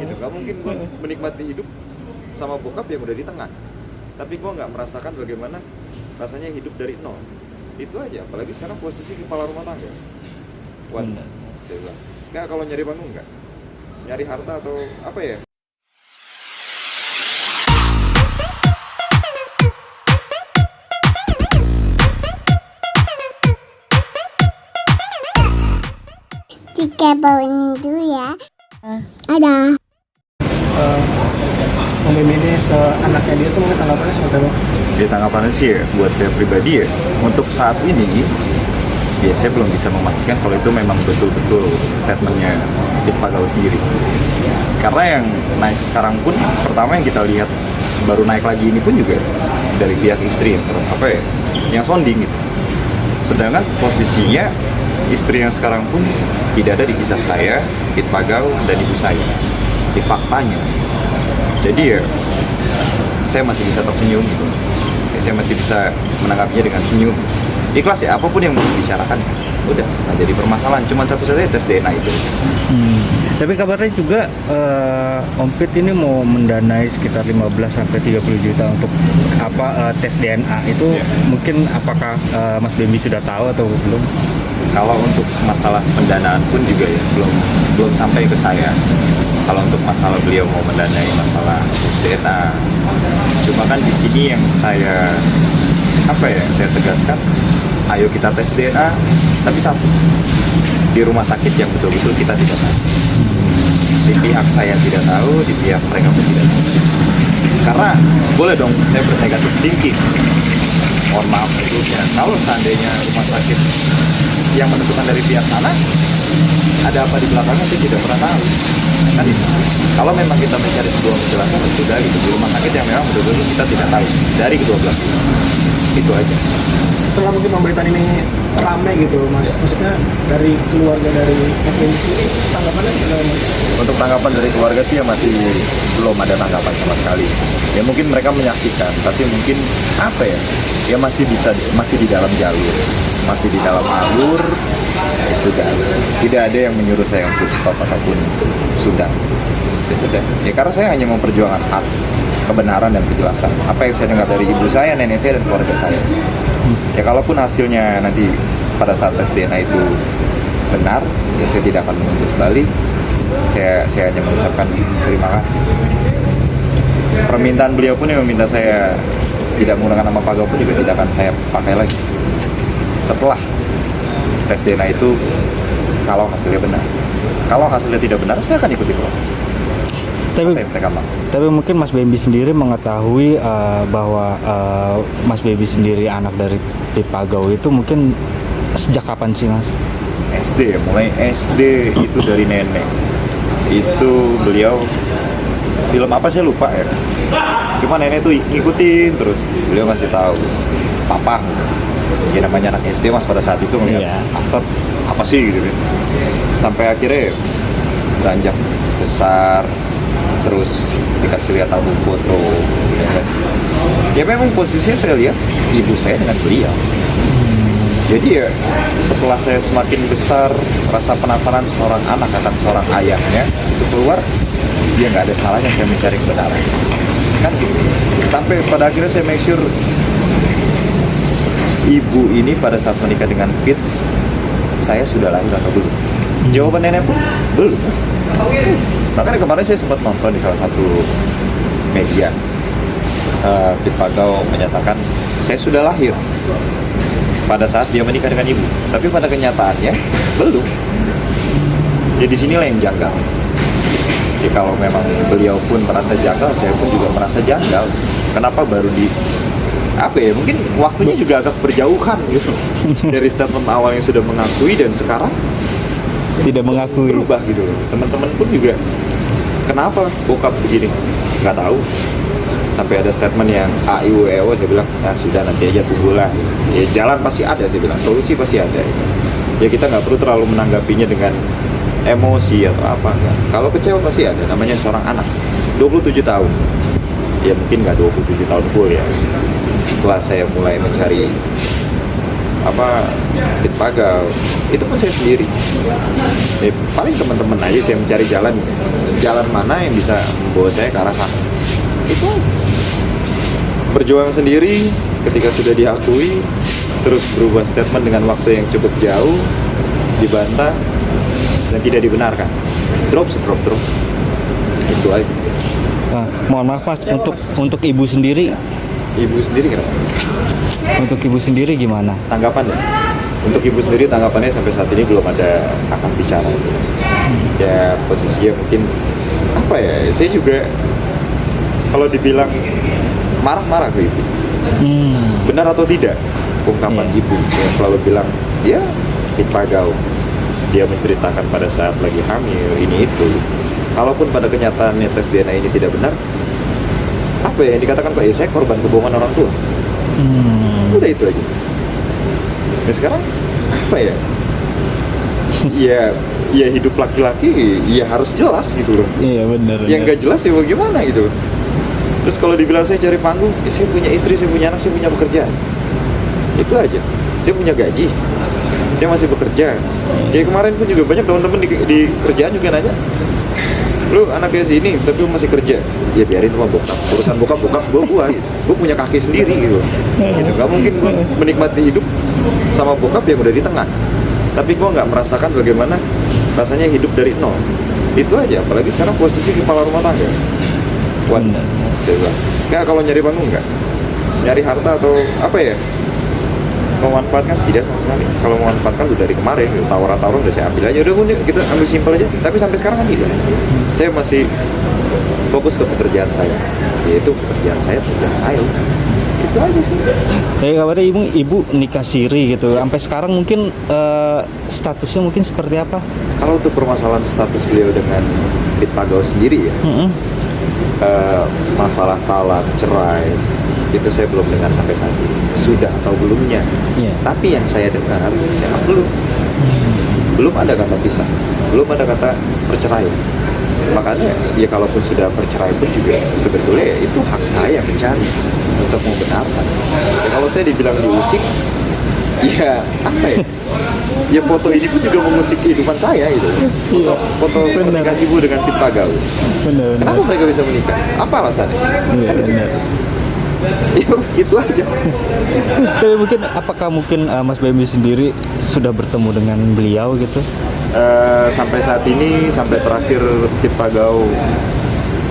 gitu. Gak mungkin gue menikmati hidup sama bokap yang udah di tengah, tapi gue nggak merasakan bagaimana rasanya hidup dari nol. Itu aja, apalagi sekarang posisi kepala rumah tangga. Waduh, saya bilang, nggak, kalau nyari panggung nggak, nyari harta atau apa ya. Tiga bawain dulu ya. Ada. Om ini seanaknya dia tuh mungkin tanggapannya seperti apa? Di tanggapannya sih ya, buat saya pribadi ya, untuk saat ini ya saya belum bisa memastikan kalau itu memang betul-betul statementnya Dit Pagau sendiri. Karena yang naik sekarang pun, pertama yang kita lihat baru naik lagi ini pun juga dari pihak istri yang sounding gitu. Sedangkan posisinya istri yang sekarang pun tidak ada di kisah saya, Dit Pagau, dan ibu saya di faktanya. Jadi ya saya masih bisa tersenyum gitu. Saya masih bisa menanggapinya dengan senyum. Ikhlas ya, apapun yang mau dibicarakan udah nggak jadi permasalahan. Cuma satu-satunya tes DNA itu. Tapi kabarnya juga Om Pit ini mau mendanai sekitar 15 sampai 30 juta untuk tes DNA itu. Mungkin apakah Mas Bembi sudah tahu atau belum? Kalau untuk masalah pendanaan pun juga ya belum sampai ke saya. Kalau untuk masalah beliau mau mendanai masalah DNA, cuma kan di sini yang saya saya tegaskan, ayo kita tes DNA, tapi satu, di rumah sakit yang betul-betul kita tidak tahu. Di pihak saya tidak tahu, di pihak mereka pun tidak tahu. Karena boleh dong saya bernegatif thinking. Mohon maaf sebelumnya, kalau seandainya rumah sakit yang menentukan dari pihak sana, ada apa di belakangnya saya tidak pernah tahu. Kan itu. Kalau memang kita mencari sebuah penjelasan, sudah itu di rumah sakit yang memang betul-betul kita tidak tahu dari kedua belah pihak. Itu aja. Setelah mungkin pemberitaan ini rame gitu Mas, maksudnya dari keluarga dari Mas Bembi sendiri tanggapannya seperti apa? Untuk tanggapan dari keluarga sih ya masih belum ada tanggapan sama sekali. Ya mungkin mereka menyaksikan, tapi mungkin ya masih di dalam jalur, masih di dalam alur. Ya sudah, tidak ada yang menyuruh saya untuk stop ataupun sudah. Ya sudah. Ya karena saya hanya memperjuangkan hak, kebenaran dan kejelasan. Apa yang saya dengar dari ibu saya, nenek saya, dan keluarga saya. Ya kalaupun hasilnya nanti pada saat tes DNA itu benar, ya saya tidak akan menuntut balik. Saya hanya mengucapkan terima kasih. Permintaan beliau pun yang meminta saya tidak menggunakan nama Pagau pun juga tidak akan saya pakai lagi. Setelah tes DNA itu, kalau hasilnya benar. Kalau hasilnya tidak benar, saya akan ikuti proses. Tapi mungkin Mas Bembi sendiri mengetahui bahwa Mas Bembi sendiri anak dari Dit Pagau itu mungkin sejak kapan sih Mas? SD, mulai SD itu dari nenek. Itu beliau film apa saya lupa ya. Cuma nenek tuh ngikutin terus. Beliau ngasih tahu, papa. Ya namanya anak SD Mas pada saat itu ngeliat aktor apa sih gitu kan. Sampai akhirnya beranjak besar. Terus dikasih lihat album foto, ya kan? Ya memang posisinya saya lihat ibu saya dengan beliau. Jadi ya setelah saya semakin besar, rasa penasaran seorang anak akan seorang ayahnya itu keluar, dia nggak ada salahnya saya mencari kebenaran. Kan gitu. Sampai pada akhirnya saya make sure ibu ini pada saat menikah dengan Pit, saya sudah lahir atau belum? Jawaban nenek pun belum. Makanya kemarin saya sempat nonton di salah satu media, Dit Pagau menyatakan saya sudah lahir pada saat dia menikah dengan ibu, tapi pada kenyataannya belum. Jadi sinilah yang janggal. Jadi kalau memang beliau pun merasa janggal, saya pun juga merasa janggal. Kenapa baru mungkin waktunya juga agak berjauhan gitu dari statement awal yang sudah mengakui dan sekarang tidak mengakui, berubah gitu. Teman-teman pun juga kenapa bokap begini, nggak tahu. Sampai ada statement yang AIWO, saya bilang ya sudah nanti aja tunggulah, ya jalan pasti ada, saya bilang solusi pasti ada. Ya kita nggak perlu terlalu menanggapinya dengan emosi atau apa. Kalau kecewa pasti ada, namanya seorang anak 27 tahun, ya mungkin nggak 27 tahun full ya. Setelah saya mulai mencari Pit Pagau itu pun saya sendiri. Paling teman-teman aja saya mencari jalan mana yang bisa membawa saya ke arah sana. Itu berjuang sendiri, ketika sudah diakui terus berubah statement dengan waktu yang cukup jauh, dibantah dan tidak dibenarkan, drop itu aja. Nah, mohon maaf Mas, untuk ibu sendiri Kenapa? Untuk ibu sendiri gimana? Tanggapan ya? Untuk ibu sendiri tanggapannya sampai saat ini belum ada akad bicara sih. Ya posisinya mungkin saya juga kalau dibilang marah-marah ke ibu. Benar atau tidak ungkapan ibu yang selalu bilang ya Pit Pagau, dia menceritakan pada saat lagi hamil ini itu. Kalaupun pada kenyataannya tes DNA ini tidak benar, yang dikatakan Pak, saya korban kebohongan orang tua. Udah itu aja. Nah sekarang ya hidup laki-laki ya harus jelas gitu loh. Iya benar. Yang nggak jelas ya bagaimana gitu. Terus kalau dibilang saya cari panggung, saya punya istri, saya punya anak, saya punya pekerjaan. Itu aja. Saya punya gaji, saya masih bekerja. Kayak kemarin pun juga banyak teman-teman di kerjaan juga nanya, lu anaknya sini tapi lu masih kerja. Ya biarin sama bokap, urusan bokap gua gitu. Gua punya kaki sendiri gitu. Gak mungkin gua menikmati hidup sama bokap yang udah di tengah, tapi gua nggak merasakan bagaimana rasanya hidup dari nol. Itu aja. Apalagi sekarang posisi kepala rumah tangga. Nggak, kalau nyari panggung nggak, nyari harta atau memanfaatkan tidak sama sekali. Kalau memanfaatkan udah dari kemarin, tawaran udah saya ambil aja, udah kita ambil simpel aja. Tapi sampai sekarang kan tidak. Saya masih fokus ke pekerjaan saya, yaitu pekerjaan saya. Itu aja sih. Kabarnya ibu nikah siri gitu. Sampai sekarang mungkin statusnya mungkin seperti apa? Kalau untuk permasalahan status beliau dengan Pit Pagau sendiri ya, masalah talak, cerai, itu saya belum dengar sampai saat ini. Sudah atau belumnya. Tapi yang saya dengar memang belum ada kata pisah, belum ada kata perceraian. Makanya ya kalaupun sudah bercerai pun juga sebetulnya itu hak saya mencari untuk membenarkan. Ya, kalau saya dibilang diusik, ya foto ini pun juga mengusik kehidupan saya itu. Foto pernikahan ibu dengan Pit Pagau. Kenapa mereka bisa menikah? Apa alasannya? Benar. Ya itu aja. Tapi apakah Mas Bembi sendiri sudah bertemu dengan beliau gitu? Sampai saat ini, sampai terakhir Pit Pagau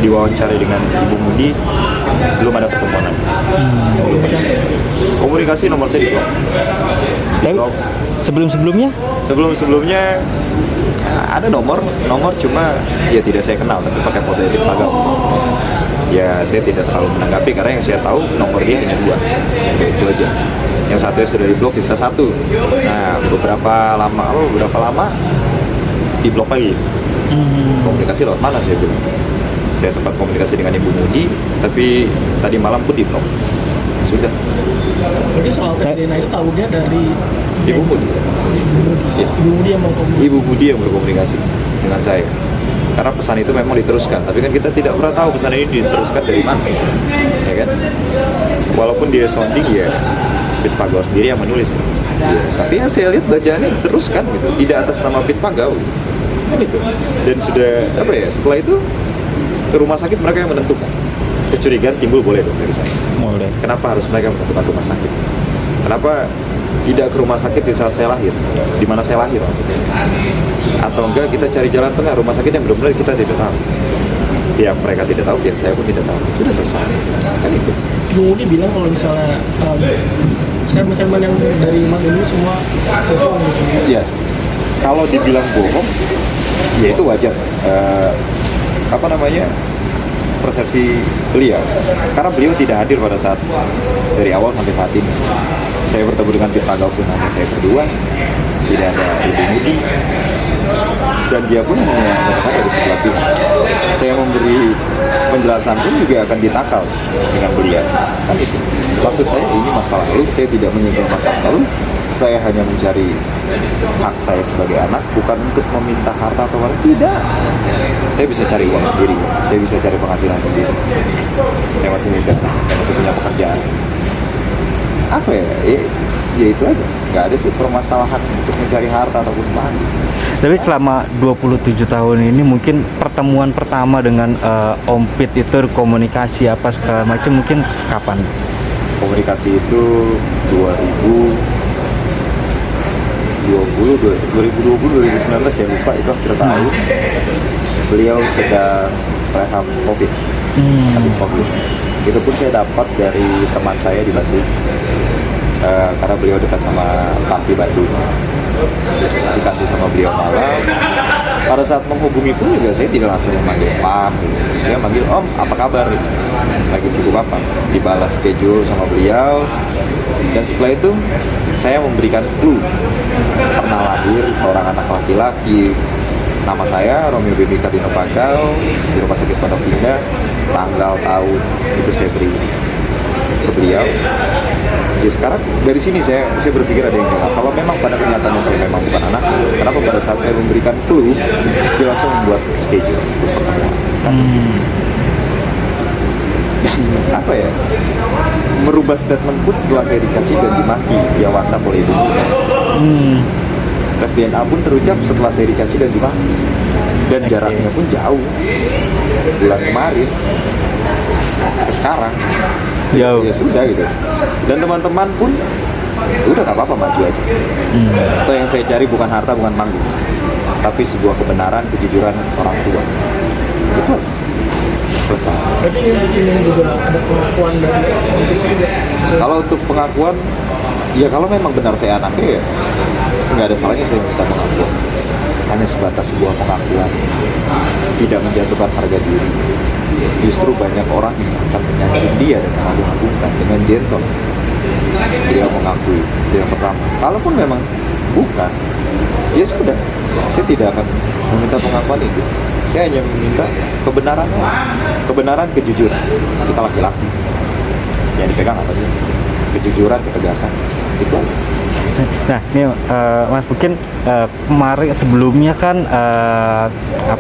diwawancari dengan Ibu Mudi, belum ada pertemuan. Komunikasi nomor saya di-blok. Sebelumnya ada nomor cuma ya tidak saya kenal, tapi pakai foto Pit Pagau. Ya saya tidak terlalu menanggapi karena yang saya tahu nomor dia hanya 2, itu aja. Yang satunya sudah diblok, sisa 1. Nah beberapa lama diblok lagi. Komunikasi lewat mana saya bilang? Saya sempat komunikasi dengan Ibu Mudi, tapi tadi malam pun diblok. Sudah. Jadi soal tes DNA itu tahunya dari Ibu Mudi. Ibu Mudi yang mau komunikasi. Ibu Mudi yang berkomunikasi dengan saya. Karena pesan itu memang diteruskan, tapi kan kita tidak pernah tahu pesan ini diteruskan dari mana, ya kan? Walaupun dia sounding ya, Pit Pagau sendiri yang menulis. Ya, tapi yang saya lihat bacaannya diteruskan gitu, tidak atas nama Pit Pagau, kan itu. Dan sudah setelah itu ke rumah sakit mereka yang menentukan. Kecurigaan timbul boleh dong dari saya. Boleh. Kenapa harus mereka menentukan rumah sakit? Kenapa tidak ke rumah sakit di saat saya lahir, di mana saya lahir maksudnya? Atau enggak kita cari jalan tengah, rumah sakit yang benar-benar kita tidak tahu. Pihak mereka tidak tahu, pihak saya pun tidak tahu. Sudah selesai. Kan itu. Ibu Mudi bilang kalau misalnya segmen yang dari Mas ini semua bohong gitu. Ya, kalau dibilang bohong, ya itu wajar. Persepsi beliau. Karena beliau tidak hadir pada saat dari awal sampai saat ini. Saya bertemu dengan Pit Pagau pun hanya saya berdua, tidak ada Ibu Mudi, dan dia pun hanya dari sebelah pihak. Saya memberi penjelasan pun juga akan ditakal dengan beliau. Kan itu. Maksud saya ini masalah lalu, saya tidak menyinggung masalah lalu. Saya hanya mencari hak saya sebagai anak, bukan untuk meminta harta atau barang. Tidak. Saya bisa cari uang sendiri, saya bisa cari penghasilan sendiri. Saya masih muda, saya masih punya pekerjaan. ya itu aja, nggak ada sih permasalahan untuk mencari harta ataupun uang. Tapi selama 27 tahun ini mungkin pertemuan pertama dengan Om Pit itu komunikasi apa segala macam mungkin kapan? Komunikasi itu 2020 2019 ya, lupa itu akhir tahun. Beliau sedang rehab COVID, habis COVID. Itu pun saya dapat dari teman saya di Bandung, karena beliau dekat sama Papi Bandung, dikasih sama beliau malam. Pada saat menghubungi pun juga saya tidak langsung memanggil Pak, saya manggil Om, apa kabar? Lagi sibuk apa? Dibalas schedule sama beliau. Dan setelah itu saya memberikan clue, pernah lahir seorang anak laki-laki, nama saya Romeo Baby Kardino Pagau, di Rumah Sakit Pondok Indah, tanggal tahun itu saya beri ke beliau. Ya sekarang dari sini saya berpikir ada yang salah. Kalau memang pada kenyataannya saya memang bukan anak, kenapa pada saat saya memberikan clue dia langsung membuat schedule untuk pertemuan? Dan apa ya, merubah statement pun setelah saya dicaci dan dimaki via WhatsApp oleh ibu. Tes DNA pun terucap setelah saya dicaci dan dimaki, dan jaraknya pun jauh, bulan kemarin ke sekarang Jauh. ya sudah gitu. Dan teman-teman pun udah gak apa-apa, maju aja. Atau yang saya cari bukan harta, bukan panggung, tapi sebuah kebenaran, kejujuran orang tua. Itu aja. Selesai. Berarti ini juga ada pengakuan dari untuk juga. Kalau untuk pengakuan, ya kalau memang benar saya anaknya ya nggak ada salahnya saya minta pengakuan. Hanya sebatas sebuah pengakuan, tidak menjatuhkan harga diri. Justru banyak orang yang akan menyanjung dia dan mengagung-agungkan dengan gentle. Dia mengakui itu yang pertama. Kalaupun memang bukan, ya sudah, saya tidak akan meminta pengakuan itu. Saya hanya meminta kebenaran, kejujuran. Kita laki-laki, yang dipegang apa sih? Kejujuran, ketegasan, itu aja. Nah, ini Mas mungkin kemarin sebelumnya kan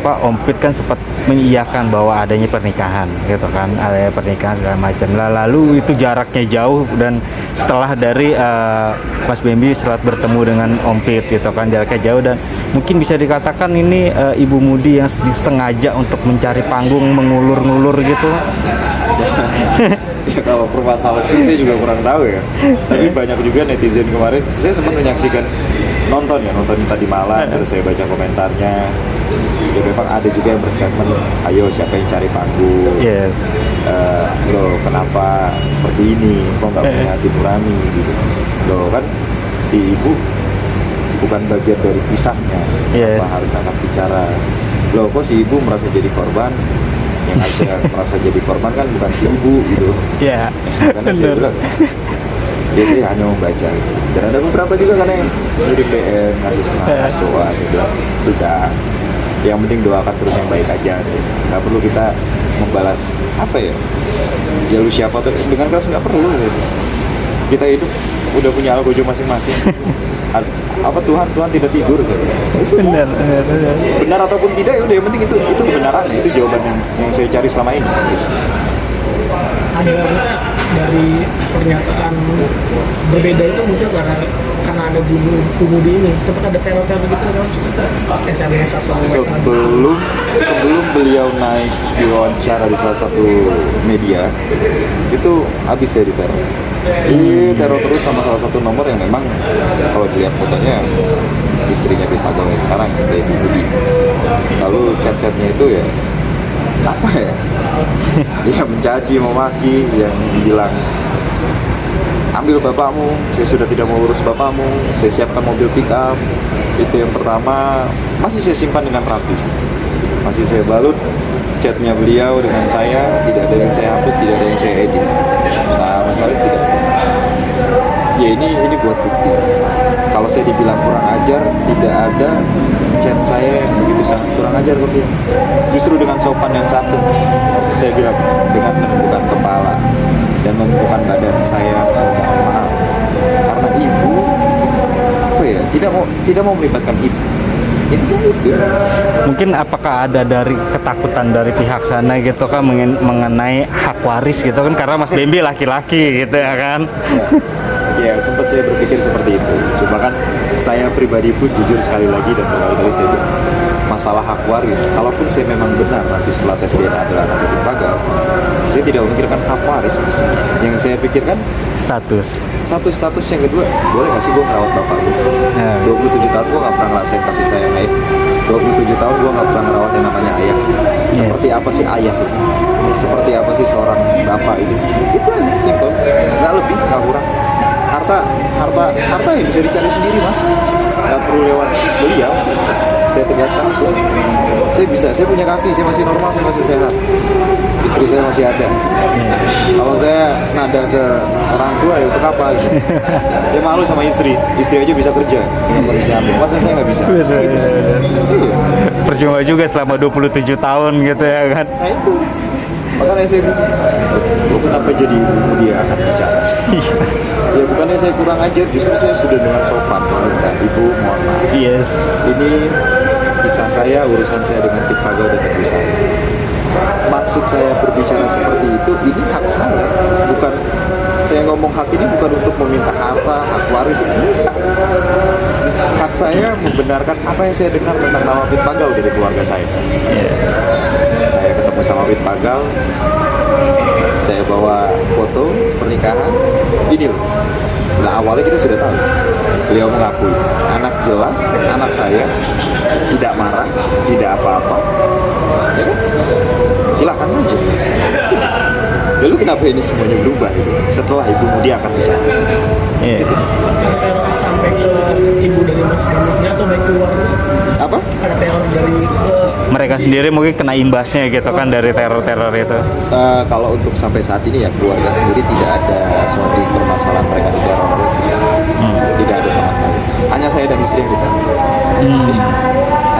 Om Pit kan sempat mengiyakan bahwa adanya pernikahan, gitu kan, adanya pernikahan segala macam. Lalu itu jaraknya jauh dan setelah dari Mas Bambi setelah bertemu dengan Om Pit, gitu kan, jaraknya jauh dan mungkin bisa dikatakan ini Ibu Mudi yang sengaja untuk mencari panggung, mengulur-ngulur gitu. Ya kalau permasalahan itu saya juga kurang tahu ya. Tapi banyak juga netizen kemarin. Saya sempat menyaksikan nonton tadi malam, terus saya baca komentarnya. Ya memang ada juga yang berstatement, ayo siapa yang cari panggung? Yes. Loh kenapa seperti ini? Kok nggak punya hati nurani gitu? Loh kan si ibu bukan bagian dari kisahnya. Yes. Kenapa harus anak bicara? Loh kok si ibu merasa jadi korban? Yang harusnya merasa jadi korban kan bukan si ibu gitu. Iya. Karena saya bilang, ya saya hanya membaca. Dan ada beberapa juga kan yang ngirim DM, ngasih semangat, doa gitu. Sudah, yang penting doakan terus yang baik aja. Nggak perlu kita membalas apa ya? Ya lu siapa tuh? Dengan keras nggak perlu. Gitu. Kita hidup udah punya algojo masing-masing. Apa Tuhan tidak tidur saya. Benar. Benar ataupun tidak ya udah, yang penting itu kebenaran, itu jawaban yang saya cari selama ini. Gitu. Ada dari pernyataan berbeda itu muncul karena ada bunuh di ini, sempat ada teror gitu sama SMS atau sebelum beliau naik diwawancara di salah satu media itu habis saya diteror. Teror terus sama salah satu nomor yang memang kalau dilihat fotonya istrinya Pit Pagau yang sekarang kayak Ibu Budi. Lalu chat-chatnya itu ya apa ya? Ya mencaci, memaki, yang bilang ambil bapakmu, saya sudah tidak mau urus bapakmu, saya siapkan mobil pick up. Itu yang pertama, masih saya simpan dengan rapi, masih saya balut chatnya beliau dengan saya, tidak ada yang saya hapus, tidak ada yang saya edit, sama sekali tidak. Ya ini buat bukti. Kalau saya dibilang kurang ajar, tidak ada chat saya yang begitu sangat kurang ajar kok. Justru dengan sopan yang satu, saya bilang dengan menundukkan kepala dan membuka badan saya mohon maaf karena ibu apa ya tidak mau melibatkan ibu. Itu. Mungkin apakah ada dari ketakutan dari pihak sana gitu kan mengenai hak waris gitu kan, karena Mas Bambi laki-laki gitu ya kan? Ya sempat saya berpikir seperti itu. Cuma kan saya pribadi pun jujur sekali lagi dan berkali-kali saya bilang, masalah hak waris, kalaupun saya memang benar nanti setelah tes DNA adalah anak yatim pagal, saya tidak memikirkan hak waris, Mas. Yang saya pikirkan Status. satu, status. Yang kedua, boleh nggak sih gue ngerawat bapak gue? Nah. 27 tahun gue nggak pernah ngerasain kasih sayang ayah. 27 tahun gue nggak pernah ngerawat yang namanya ayah. Seperti apa sih ayah itu? Seperti apa sih seorang bapak itu? Itu aja, simple, nggak lebih, nggak kurang. Harta ya bisa dicari sendiri, Mas. Nggak perlu lewat beliau. Saya tegaskan itu. Saya punya kaki, saya masih normal, saya masih sehat. Istri saya masih ada. Kalau saya nada ke orang tua ya untuk apa gitu. Dia malu sama istri aja bisa kerja dengan kondisi hamil, masa saya nggak bisa? Gitu. Iya. Percuma juga selama 27 tahun gitu ya kan. Nah itu, makanya saya bilang, "Lo kenapa jadi ibu dia akan bicara?" Ya bukannya saya kurang ajar, justru saya sudah dengan sopan meminta, "Ibu mohon maaf, Yes. ini kisah saya, urusan saya dengan Pit Pagal dan ibu saya. Maksud saya berbicara seperti itu, ini hak saya, bukan saya ngomong hak ini bukan untuk meminta harta, hak waris ini. Hak saya membenarkan apa yang saya dengar tentang nama Pit Pagal dari keluarga saya. Saya ketemu sama Pit Pagal, saya bawa foto pernikahan, ini loh. Nah awalnya kita sudah tahu, beliau mengakui anak jelas, anak saya tidak marah, tidak apa-apa, ya kan? Silakan saja. Lalu kenapa ini semuanya berubah gitu? Setelah ibu dia akan bicara. Iya. Ada teror sampai ke ibu dari Mas Bambusnya atau baik keluarga? Apa? Ada teror dari ke Mereka sendiri mungkin kena imbasnya gitu kan dari teror-teror itu. Kalau untuk sampai saat ini ya keluarga sendiri tidak ada suatu permasalahan mereka diteror. Tidak ada sama sekali. Hanya saya dan istri yang diteror.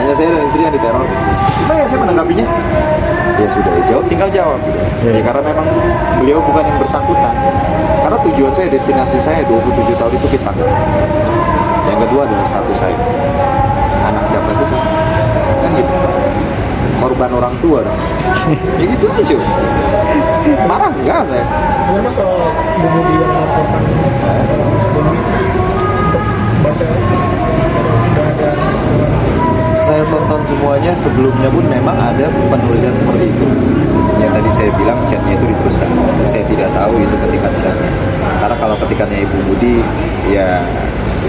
Hanya saya dan istri yang diteror. Cuma ya saya menanggapinya, ya sudah jawab, tinggal jawab. Ya, karena memang beliau bukan yang bersangkutan. Karena tujuan saya, destinasi saya 27 tahun itu Pit Pagal. Yang kedua adalah status saya. Anak siapa sih saya? Kan gitu. Korban orang tua dong. Ya gitu aja. Marah enggak saya? Gimana soal bunuh dia melaporkan Mas Bambi sempat baca kalau sudah ada Saya tonton semuanya, sebelumnya pun memang ada penulisan seperti itu. Yang tadi saya bilang chatnya itu diteruskan. Saya tidak tahu itu ketikan siapa. Karena kalau ketikannya Ibu Budi, ya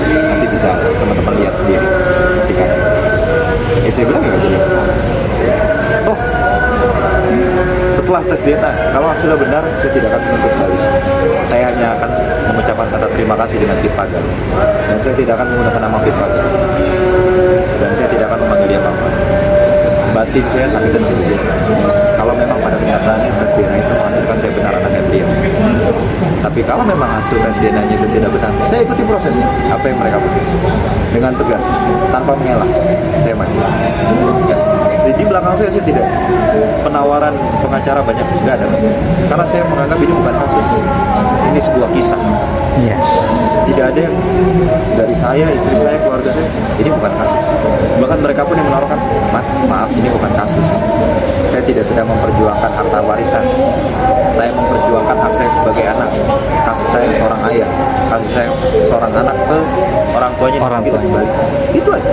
nanti bisa teman-teman lihat sendiri ketikannya. Ya saya bilang ya nggak jadi masalah. Toh setelah tes DNA, kalau hasilnya benar, saya tidak akan menuntut balik. Saya hanya akan mengucapkan kata terima kasih dengan Pit Pagal. Dan saya tidak akan menggunakan nama Pit Pagal. Dan saya tidak akan memanggil dia Papa. Batin saya sakit dan dia. Kalau memang pada kenyataannya tes DNA itu menghasilkan saya benar anaknya beliau. Tapi kalau memang hasil tes DNA-nya itu tidak benar, saya ikuti prosesnya. Apa yang mereka butuh. Dengan tegas, tanpa mengelak, saya maju. Ya. Di belakang saya tidak penawaran pengacara banyak, nggak ada. Karena saya menganggap ini bukan kasus. Ini sebuah kisah. Yes. Tidak ada yang dari saya, istri saya, keluarga saya, ini bukan kasus. Bahkan mereka pun yang menawarkan, "Mas, maaf ini bukan kasus. Saya tidak sedang memperjuangkan harta warisan. Saya memperjuangkan hak saya sebagai anak. Kasih sayang seorang ayah, kasih sayang seorang anak ke orang tuanya, Orang tidak tuanya. sebaliknya." Itu aja.